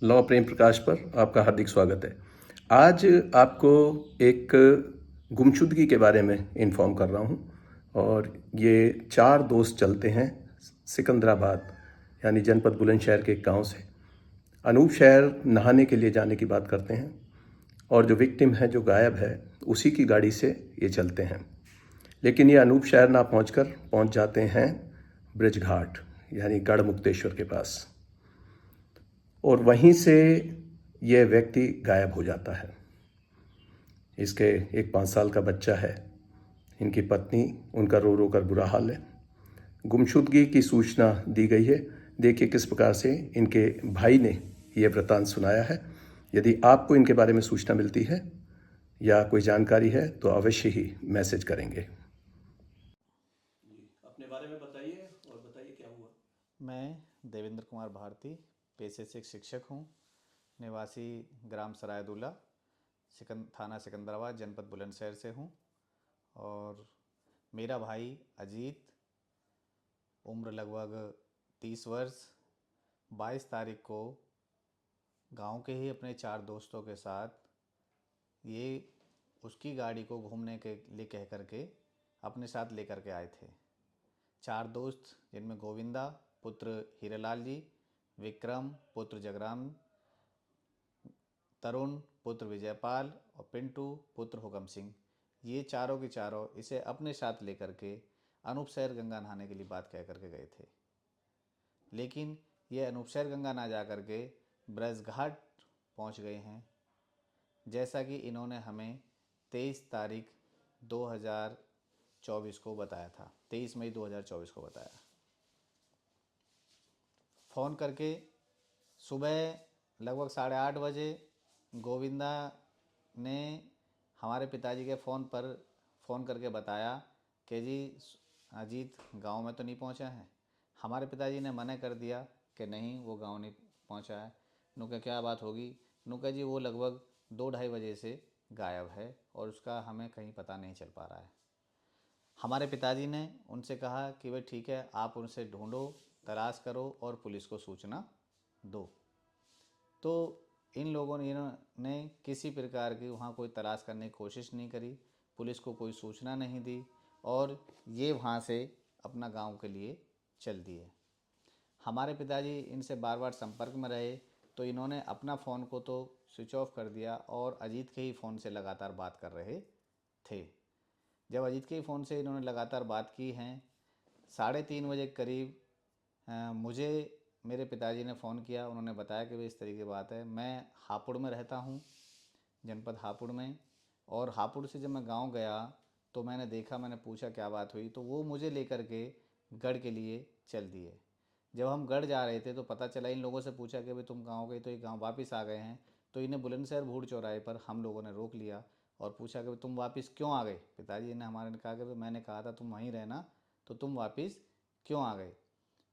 लौ प्रेम प्रकाश पर आपका हार्दिक स्वागत है। आज आपको एक गुमशुदगी के बारे में इन्फॉर्म कर रहा हूँ और ये 4 दोस्त चलते हैं सिकंदराबाद यानी जनपद बुलंदशहर के एक गांव से। अनूप शहर नहाने के लिए जाने की बात करते हैं और जो विक्टिम है, जो गायब है, उसी की गाड़ी से ये चलते हैं। लेकिन ये अनूप शहर ना पहुँच जाते हैं ब्रिज घाट यानी गढ़ मुक्तेश्वर के पास और वहीं से यह व्यक्ति गायब हो जाता है। इसके एक 5 साल का बच्चा है, इनकी पत्नी, उनका रो रो कर बुरा हाल है। गुमशुदगी की सूचना दी गई है। देखिए किस प्रकार से इनके भाई ने यह वृतांत सुनाया है। यदि आपको इनके बारे में सूचना मिलती है या कोई जानकारी है तो अवश्य ही मैसेज करेंगे। अपने बारे में बताइए और बताइए क्या हुआ। मैं देवेंद्र कुमार भारती पेशे से एक शिक्षक हूँ। निवासी ग्राम सरायदुला थाना सिकंदराबाद जनपद बुलंदशहर से हूँ। और मेरा भाई अजीत, उम्र लगभग 30 वर्ष, 22 तारीख को गांव के ही अपने 4 दोस्तों के साथ ये उसकी गाड़ी को घूमने के लिए कह करके अपने साथ लेकर के आए थे। 4 दोस्त जिनमें गोविंदा पुत्र हीरालाल जी, विक्रम पुत्र जगराम, तरुण पुत्र विजयपाल और पिंटू पुत्र हुकम सिंह, ये चारों के चारों इसे अपने साथ लेकर के अनूपशहर गंगा नहाने के लिए बात कह करके गए थे। लेकिन ये अनूपशहर गंगा ना जा करके ब्रज घाट पहुँच गए हैं, जैसा कि इन्होंने हमें 23 तारीख 2024 को बताया था। 23 मई 2024 को बताया फ़ोन करके। सुबह लगभग 8:30 बजे गोविंदा ने हमारे पिताजी के फ़ोन करके बताया कि जी अजीत गांव में तो नहीं पहुंचा है। हमारे पिताजी ने मना कर दिया कि नहीं, वो गांव नहीं पहुंचा है। नुका क्या बात होगी? नुका जी वो लगभग 2-2:30 बजे से गायब है और उसका हमें कहीं पता नहीं चल पा रहा है। हमारे पिताजी ने उनसे कहा कि भाई ठीक है, आप उनसे ढूंढो, तलाश करो और पुलिस को सूचना दो। तो इन लोगों ने इन्होंने किसी प्रकार की वहाँ कोई तलाश करने की कोशिश नहीं करी, पुलिस को कोई सूचना नहीं दी और ये वहाँ से अपना गांव के लिए चल दिए। हमारे पिताजी इनसे बार बार संपर्क में रहे तो इन्होंने अपना फ़ोन को तो स्विच ऑफ कर दिया और अजीत के ही फ़ोन से लगातार बात कर रहे थे। जब अजीत के ही फ़ोन से इन्होंने लगातार बात की हैं, 3:30 बजे के करीब मुझे मेरे पिताजी ने फ़ोन किया। उन्होंने बताया कि भाई इस तरीके की बात है, मैं हापुड़ में रहता हूँ, जनपद हापुड़ में। और हापुड़ से जब मैं गांव गया तो मैंने देखा, मैंने पूछा क्या बात हुई, तो वो मुझे लेकर के गढ़ के लिए चल दिए। जब हम गढ़ जा रहे थे तो पता चला, इन लोगों से पूछा कि भाई तुम गाँव गए, तो ये गाँव वापस आ गए हैं। तो इन्हें बुलंदशहर भूड़ चौराहे पर हम लोगों ने रोक लिया और पूछा कि तुम वापस क्यों आ गए। पिताजी ने हमारे ने कहा कि भाई मैंने कहा था तुम वहीं रहना, तो तुम वापस क्यों आ गए।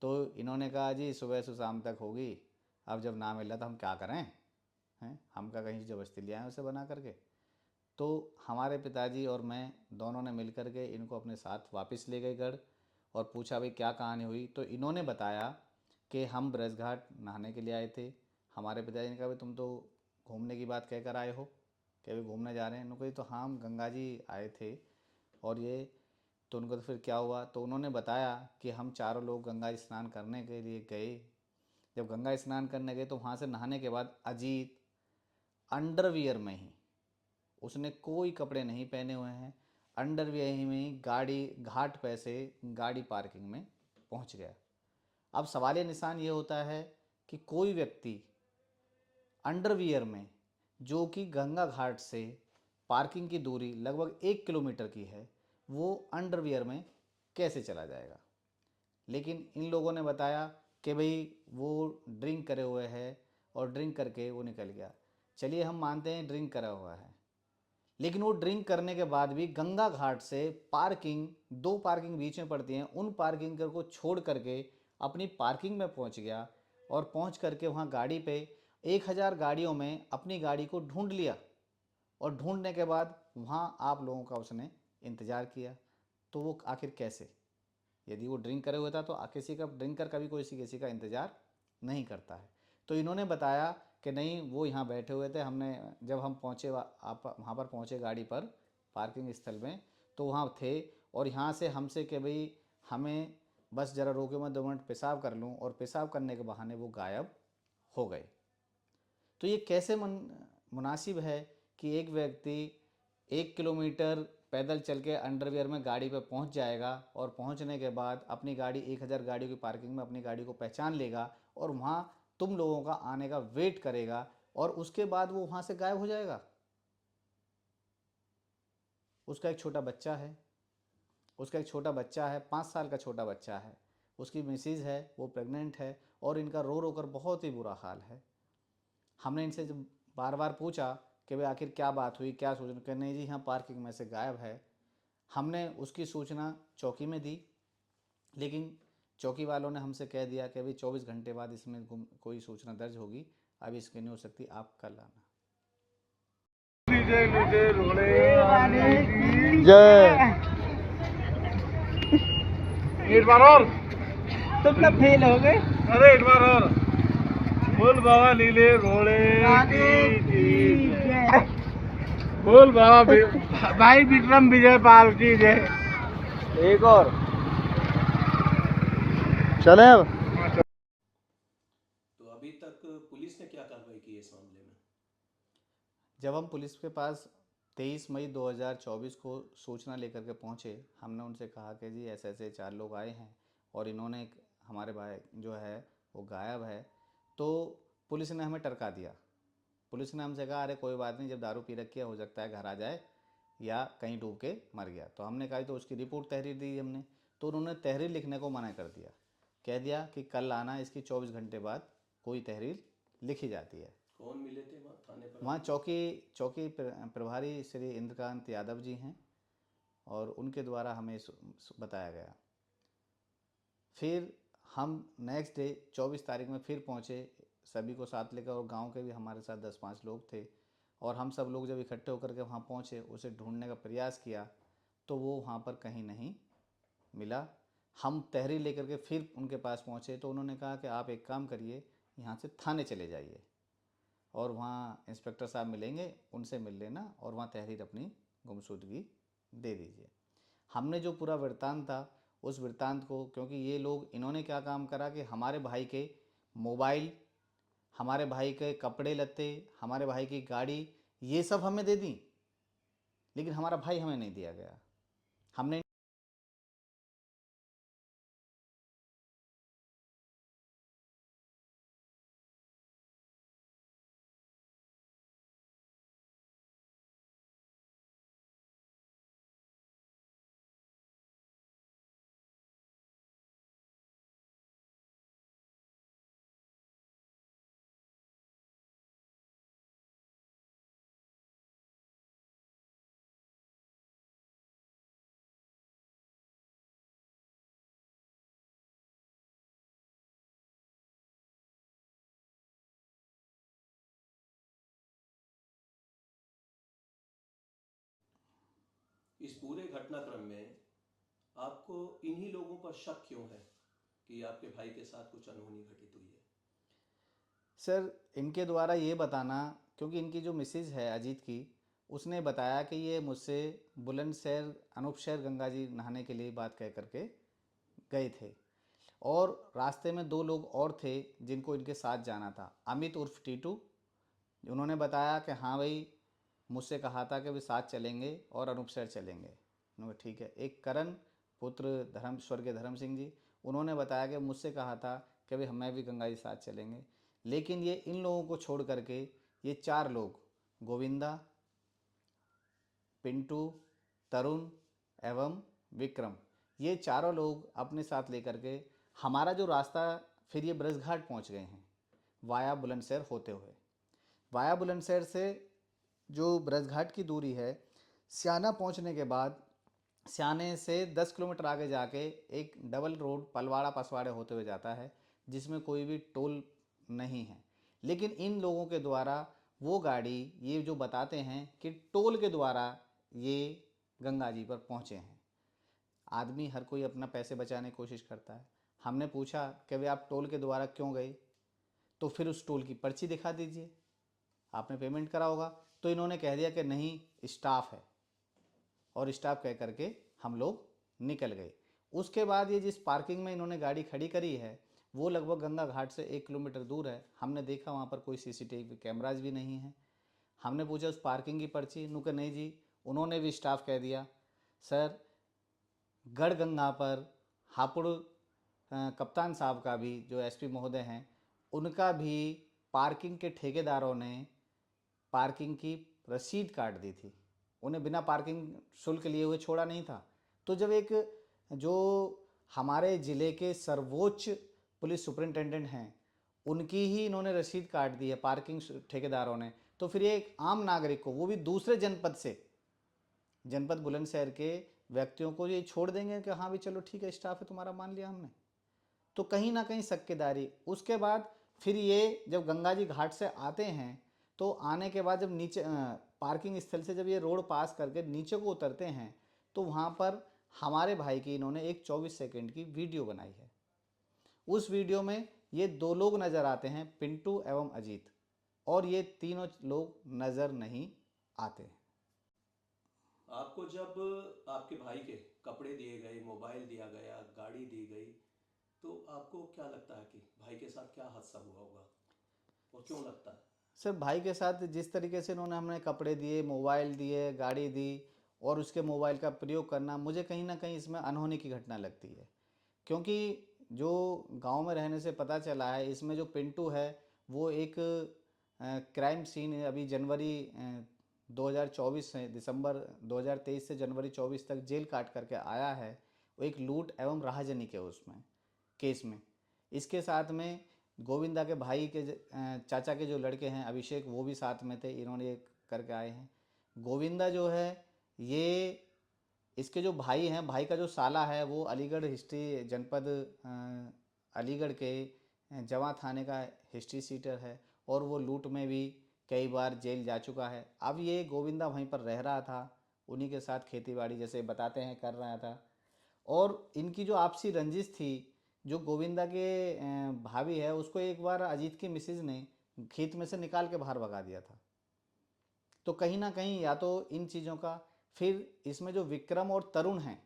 तो इन्होंने कहा जी सुबह से शाम तक होगी, अब जब ना मिला तो हम क्या करें, हैं हम का कहीं ज़बरदस्ती ले आए उसे बना करके। तो हमारे पिताजी और मैं दोनों ने मिल कर के इनको अपने साथ वापस ले गए गढ़ और पूछा भाई क्या कहानी हुई। तो इन्होंने बताया कि हम ब्रज घाट नहाने के लिए आए थे। हमारे पिताजी ने कहा भाई तुम तो घूमने की बात कह कर आए हो, कि अभी घूमने जा रहे हैं। उनको तो हाँ, हम गंगा जी आए थे। और ये तो उनको तो फिर क्या हुआ, तो उन्होंने बताया कि हम चारों लोग गंगा स्नान करने के लिए गए। जब गंगा स्नान करने गए तो वहाँ से नहाने के बाद अजीत अंडरवियर में ही, उसने कोई कपड़े नहीं पहने हुए हैं, अंडरवियर में ही गाड़ी घाट पे से गाड़ी पार्किंग में पहुँच गया। अब सवाल ये निशान ये होता है कि कोई व्यक्ति अंडरवियर में, जो कि गंगा घाट से पार्किंग की दूरी लगभग 1 किलोमीटर की है, वो अंडरवियर में कैसे चला जाएगा। लेकिन इन लोगों ने बताया कि भाई वो ड्रिंक करे हुए है और ड्रिंक करके वो निकल गया। चलिए हम मानते हैं ड्रिंक करा हुआ है, लेकिन वो ड्रिंक करने के बाद भी गंगा घाट से पार्किंग, 2 पार्किंग बीच में पड़ती हैं, उन पार्किंग को छोड़ करके अपनी पार्किंग में पहुंच गया और पहुंच करके वहां गाड़ी पे 1000 गाड़ियों में अपनी गाड़ी को ढूंढ लिया। और ढूंढने के बाद वहां आप लोगों का उसने इंतज़ार किया। तो वो आखिर कैसे? यदि वो ड्रिंक करे हुआ था तो किसी का ड्रिंकर कभी कोई किसी का इंतज़ार नहीं करता है। तो इन्होंने बताया कि नहीं वो यहाँ बैठे हुए थे। हमने जब हम पहुँचे आप वहाँ पर पहुँचे गाड़ी पर पार्किंग स्थल में, तो वहाँ थे और यहाँ से हमसे कि भाई हमें बस ज़रा रोके, मैं 2 मिनट पेशाब कर लूँ, और पेशाब करने के बहाने वो गायब हो गए। तो ये कैसे मुनासिब है कि एक व्यक्ति 1 किलोमीटर पैदल चल के अंडरवियर में गाड़ी पे पहुंच जाएगा और पहुंचने के बाद अपनी गाड़ी 1000 गाड़ियों की पार्किंग में अपनी गाड़ी को पहचान लेगा और वहाँ तुम लोगों का आने का वेट करेगा और उसके बाद वो वहाँ से गायब हो जाएगा। उसका एक छोटा बच्चा है, उसका एक छोटा बच्चा है, 5 साल का छोटा बच्चा है, उसकी मिसेज है, वो प्रेग्नेंट है और इनका रो रो कर बहुत ही बुरा हाल है। हमने इनसे जब बार बार पूछा कि भाई आखिर क्या बात हुई, क्या सूचना, कि नहीं जी यहाँ पार्किंग में से गायब है। हमने उसकी सूचना चौकी में दी, लेकिन चौकी वालों ने हमसे कह दिया कि भाई 24 घंटे बाद इसमें कोई सूचना दर्ज होगी, अभी इसकी नहीं हो सकती, आप कल आना। जय एक बार और, तुम तो फेल हो गए। अरे एक बार और बोल बाबा नीले घोड़े की जय। बोल बाबा भाई विक्रम विजय पाल की जय। एक और चले अब। तो अभी तक पुलिस ने क्या कार्रवाई की है इस मामले में? जब हम पुलिस के पास 23 मई 2024 को सूचना लेकर के पहुँचे, हमने उनसे कहा कि जी ऐसे ऐसे 4 लोग आए हैं और इन्होंने हमारे भाई जो है वो गायब है। तो पुलिस ने हमें टरका दिया। पुलिस ने हमसे कहा अरे कोई बात नहीं, जब दारू पी रखी है हो सकता है घर आ जाए या कहीं डूब के मर गया। तो हमने कहा तो उसकी रिपोर्ट तहरीर दी हमने, तो उन्होंने तहरीर लिखने को मना कर दिया, कह दिया कि कल आना, इसकी 24 घंटे बाद कोई तहरीर लिखी जाती है। कौन मिले थे वहाँ थाने पर? वहाँ चौकी प्रभारी श्री इंद्रकांत यादव जी हैं और उनके द्वारा हमें बताया गया। फिर हम नेक्स्ट डे 24 तारीख में फिर पहुँचे, सभी को साथ लेकर, और गांव के भी हमारे साथ 10-5 लोग थे, और हम सब लोग जब इकट्ठे होकर के वहाँ पहुँचे, उसे ढूंढने का प्रयास किया तो वो वहाँ पर कहीं नहीं मिला। हम तहरीर लेकर के फिर उनके पास पहुँचे तो उन्होंने कहा कि आप एक काम करिए, यहाँ से थाने चले जाइए और वहाँ इंस्पेक्टर साहब मिलेंगे, उनसे मिल लेना और वहाँ तहरीर अपनी गुमशुदगी दे दीजिए। हमने जो पूरा वृत्तांत था उस वृत्तांत को, क्योंकि ये लोग इन्होंने क्या काम करा कि हमारे भाई के मोबाइल, हमारे भाई के कपड़े लत्ते, हमारे भाई की गाड़ी, ये सब हमें दे दी, लेकिन हमारा भाई हमें नहीं दिया गया। हमने इस पूरे घटनाक्रम में आपको इन्हीं लोगों पर शक क्यों है कि आपके भाई के साथ कुछ अनहोनी घटित हुई है? सर इनके द्वारा ये बताना, क्योंकि इनकी जो मिसेज है अजीत की, उसने बताया कि ये मुझसे बुलंदशहर अनूपशहर गंगा जी नहाने के लिए बात कह करके गए थे, और रास्ते में 2 लोग और थे जिनको इनके साथ जाना था। अमित उर्फ टीटू, उन्होंने बताया कि हाँ भाई मुझसे कहा था कि वे साथ चलेंगे और अनूपशहर चलेंगे। उन्होंने कहा ठीक है। एक करण पुत्र स्वर्गीय धर्म सिंह जी, उन्होंने बताया कि मुझसे कहा था कि भाई मैं भी गंगा जी साथ चलेंगे। लेकिन ये इन लोगों को छोड़ करके ये 4 लोग, गोविंदा, पिंटू, तरुण एवं विक्रम, ये चारों लोग अपने साथ लेकर के हमारा जो रास्ता, फिर ये ब्रजघाट पहुंच गए हैं वाया बुलंदशहर होते हुए। वाया बुलंदशहर से जो ब्रजघाट की दूरी है, स्याना पहुंचने के बाद स्याने से 10 किलोमीटर आगे जाके एक डबल रोड पलवाड़ा पसवाड़े होते हुए जाता है, जिसमें कोई भी टोल नहीं है। लेकिन इन लोगों के द्वारा वो गाड़ी, ये जो बताते हैं कि टोल के द्वारा ये गंगा जी पर पहुँचे हैं। आदमी हर कोई अपना पैसे बचाने की कोशिश करता है। हमने पूछा कि भाई आप टोल के द्वारा क्यों गए, तो फिर उस टोल की पर्ची दिखा दीजिए, आपने पेमेंट करा होगा। तो इन्होंने कह दिया कि नहीं स्टाफ है, और स्टाफ कह करके हम लोग निकल गए। उसके बाद ये जिस पार्किंग में इन्होंने गाड़ी खड़ी करी है वो लगभग गंगा घाट से 1 किलोमीटर दूर है। हमने देखा वहाँ पर कोई सीसीटीवी कैमराज भी नहीं है। हमने पूछा उस पार्किंग की पर्ची, नुके नहीं जी। उन्होंने भी स्टाफ कह दिया सर गढ़गंगा पर हापुड़ कप्तान साहब का भी जो एसपी महोदय हैं उनका भी पार्किंग के ठेकेदारों ने पार्किंग की रसीद काट दी थी, उन्हें बिना पार्किंग शुल्क लिए हुए छोड़ा नहीं था। तो जब एक जो हमारे ज़िले के सर्वोच्च पुलिस सुपरिंटेंडेंट हैं उनकी ही इन्होंने रसीद काट दी है पार्किंग ठेकेदारों ने, तो फिर ये एक आम नागरिक को, वो भी दूसरे जनपद से, जनपद बुलंदशहर के व्यक्तियों को ये छोड़ देंगे कि हाँ भी चलो ठीक है स्टाफ है तुम्हारा, मान लिया हमने। तो कहीं ना कहीं सक्केदारी। उसके बाद फिर ये जब गंगा जी घाट से आते हैं तो आने के बाद जब नीचे पार्किंग स्थल से जब ये रोड पास करके नीचे को उतरते हैं तो वहाँ पर हमारे भाई की इन्होंने एक 24 सेकंड की वीडियो बनाई है। उस वीडियो में ये 2 लोग नज़र आते हैं, पिंटू एवं अजीत, और ये तीनों लोग नज़र नहीं आते। आपको जब आपके भाई के कपड़े दिए गए, मोबाइल दिया गया, गाड़ी दी गई, तो आपको क्या लगता है कि भाई के साथ क्या हादसा हुआ होगा और क्यों लगता है? सर भाई के साथ जिस तरीके से इन्होंने हमें कपड़े दिए, मोबाइल दिए, गाड़ी दी और उसके मोबाइल का प्रयोग करना, मुझे कहीं ना कहीं इसमें अनहोनी की घटना लगती है। क्योंकि जो गांव में रहने से पता चला है इसमें जो पिंटू है वो एक क्राइम सीन अभी जनवरी 2024 से दिसंबर 2023 से जनवरी 24 तक जेल काट करके आया है। वो एक लूट एवं राहजनी के उसमें केस में। इसके साथ में गोविंदा के भाई के चाचा के जो लड़के हैं अभिषेक, वो भी साथ में थे, इन्होंने ये करके आए हैं। गोविंदा जो है ये इसके जो भाई हैं, भाई का जो साला है वो अलीगढ़ हिस्ट्री जनपद अलीगढ़ के जवां थाने का हिस्ट्री सीटर है और वो लूट में भी कई बार जेल जा चुका है। अब ये गोविंदा वहीं पर रह रहा था, उन्हीं के साथ खेतीबाड़ी जैसे बताते हैं कर रहा था। और इनकी जो आपसी रंजिश थी, जो गोविंदा के भाभी है उसको एक बार अजीत की मिसेज ने खेत में से निकाल के बाहर भगा दिया था। तो कहीं ना कहीं या तो इन चीज़ों का, फिर इसमें जो विक्रम और तरुण हैं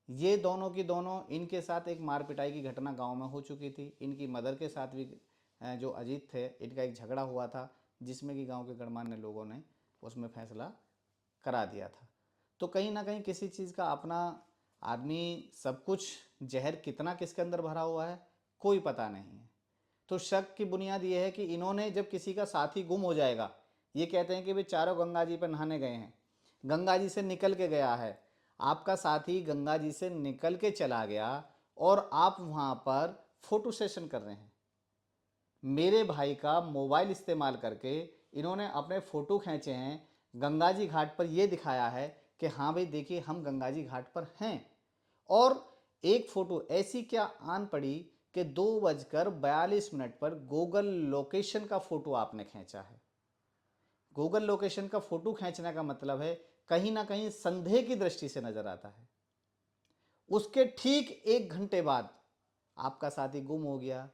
ये दोनों की दोनों, इनके साथ एक मार पिटाई की घटना गांव में हो चुकी थी। इनकी मदर के साथ भी जो अजीत थे इनका एक झगड़ा हुआ था जिसमें कि गांव के गणमान्य लोगों ने उसमें फैसला करा दिया था। तो कहीं ना कहीं किसी चीज़ का अपना आदमी, सब कुछ जहर कितना किसके अंदर भरा हुआ है कोई पता नहीं है। तो शक की बुनियाद ये है कि इन्होंने जब किसी का साथी गुम हो जाएगा, ये कहते हैं कि वे चारों गंगा जी पर नहाने गए हैं, गंगा जी से निकल के गया है, आपका साथी गंगा जी से निकल के चला गया और आप वहाँ पर फोटो सेशन कर रहे हैं। मेरे भाई का मोबाइल इस्तेमाल करके इन्होंने अपने फ़ोटो खींचे हैं, गंगा जी घाट पर ये दिखाया है कि हाँ भाई देखिए हम गंगा जी घाट पर हैं। और एक फ़ोटो ऐसी क्या आन पड़ी कि 2:42 पर गूगल लोकेशन का फ़ोटो आपने खींचा है। गूगल लोकेशन का फ़ोटो खींचने का मतलब है कहीं ना कहीं संदेह की दृष्टि से नज़र आता है। उसके ठीक 1 घंटे बाद आपका साथी गुम हो गया,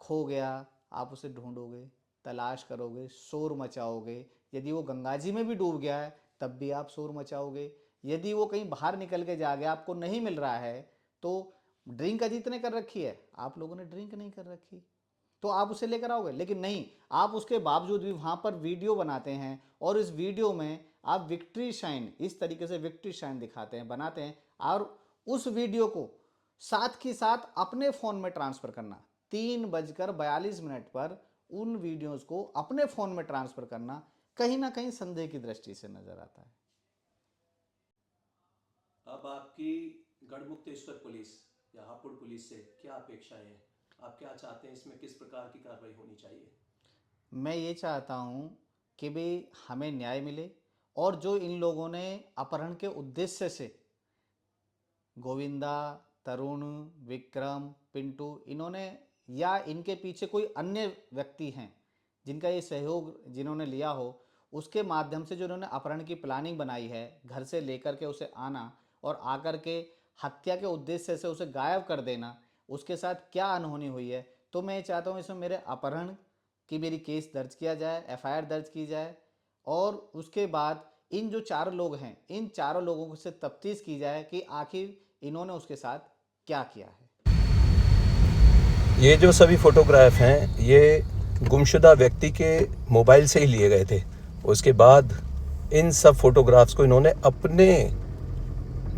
खो गया, आप उसे ढूंढोगे, तलाश करोगे, शोर मचाओगे। यदि वो गंगा जी में भी डूब गया है तब भी आप शोर मचाओगे। यदि वो कहीं बाहर निकल के जा गया, आपको नहीं मिल रहा है, तो ड्रिंक अजीत ने कर रखी है, आप लोगों ने ड्रिंक नहीं कर रखी, तो आप उसे लेकर आओगे। लेकिन नहीं, आप उसके बावजूद भी वहाँ पर वीडियो बनाते हैं और इस वीडियो में आप विक्ट्री शाइन, इस तरीके से विक्ट्री शाइन दिखाते हैं, बनाते हैं, और उस वीडियो को साथ ही साथ अपने फ़ोन में ट्रांसफ़र करना, 3:42 पर उन वीडियोज़ को अपने फ़ोन में ट्रांसफ़र करना कहीं ना कहीं संदेह की दृष्टि से नज़र आता है। अब आपकी गढ़मुक्तेश्वर पुलिस या हापुड़ पुलिस से क्या अपेक्षाएं हैं? आप क्या चाहते हैं, इसमें किस प्रकार की कार्रवाई होनी चाहिए? मैं ये चाहता हूँ कि भाई हमें न्याय मिले और जो इन लोगों ने अपहरण के उद्देश्य से गोविंदा, तरुण, विक्रम, पिंटू, इन्होंने या इनके पीछे कोई अन्य व्यक्ति हैं जिनका ये सहयोग जिन्होंने लिया हो, उसके माध्यम से जो इन्होंने अपहरण की प्लानिंग बनाई है, घर से लेकर के उसे आना और आकर के हत्या के उद्देश्य से उसे गायब कर देना, उसके साथ क्या अनहोनी हुई है, तो मैं ये चाहता हूँ इसमें मेरे अपहरण कि मेरी केस दर्ज किया जाए, एफआईआर दर्ज की जाए और उसके बाद इन जो चारों लोग हैं, इन चारों लोगों से तफ्तीश की जाए कि आखिर इन्होंने उसके साथ क्या किया है। ये जो सभी फोटोग्राफ हैं ये गुमशुदा व्यक्ति के मोबाइल से ही लिए गए थे। उसके बाद इन सब फोटोग्राफ्स को इन्होंने अपने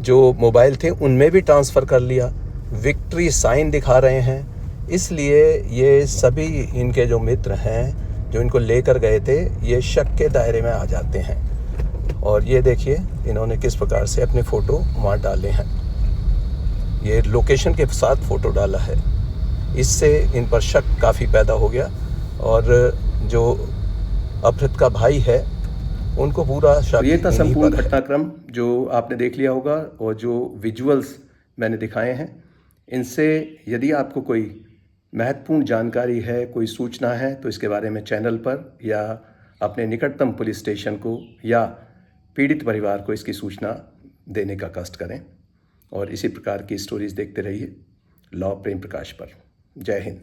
जो मोबाइल थे उनमें भी ट्रांसफ़र कर लिया। विक्ट्री साइन दिखा रहे हैं, इसलिए ये सभी इनके जो मित्र हैं जो इनको लेकर गए थे ये शक के दायरे में आ जाते हैं। और ये देखिए इन्होंने किस प्रकार से अपने फ़ोटो वहाँ डाले हैं, ये लोकेशन के साथ फ़ोटो डाला है। इससे इन पर शक काफ़ी पैदा हो गया और जो अपहृत का भाई है उनको पूरा शक। तो ये था संपूर्ण घटनाक्रम जो आपने देख लिया होगा और जो विजुअल्स मैंने दिखाए हैं, इनसे यदि आपको कोई महत्वपूर्ण जानकारी है, कोई सूचना है, तो इसके बारे में चैनल पर या अपने निकटतम पुलिस स्टेशन को या पीड़ित परिवार को इसकी सूचना देने का कष्ट करें। और इसी प्रकार की स्टोरीज देखते रहिए लॉ प्रेम प्रकाश पर। जय हिंद।